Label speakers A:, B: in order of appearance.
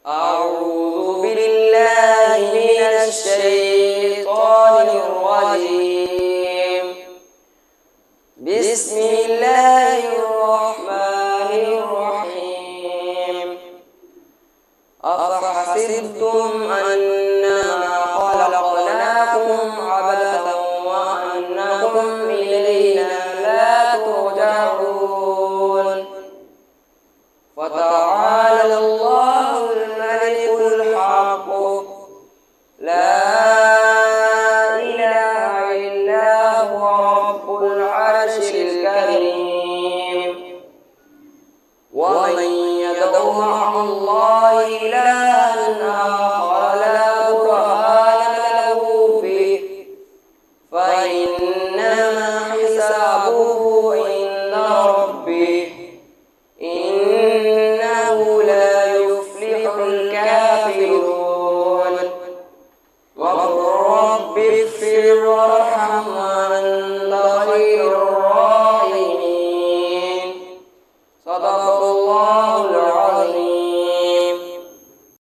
A: أعوذ بالله من الشيطان الرجيم. بسم الله الرحمن الرحيم. أفحسبتم أنما خلقناكم عبثا وأنكم إلينا لا ترجعون. فتعالى الله الملك الحق، لا إله إلا هو رب العرش الكريم. ومن يدع مع الله إلها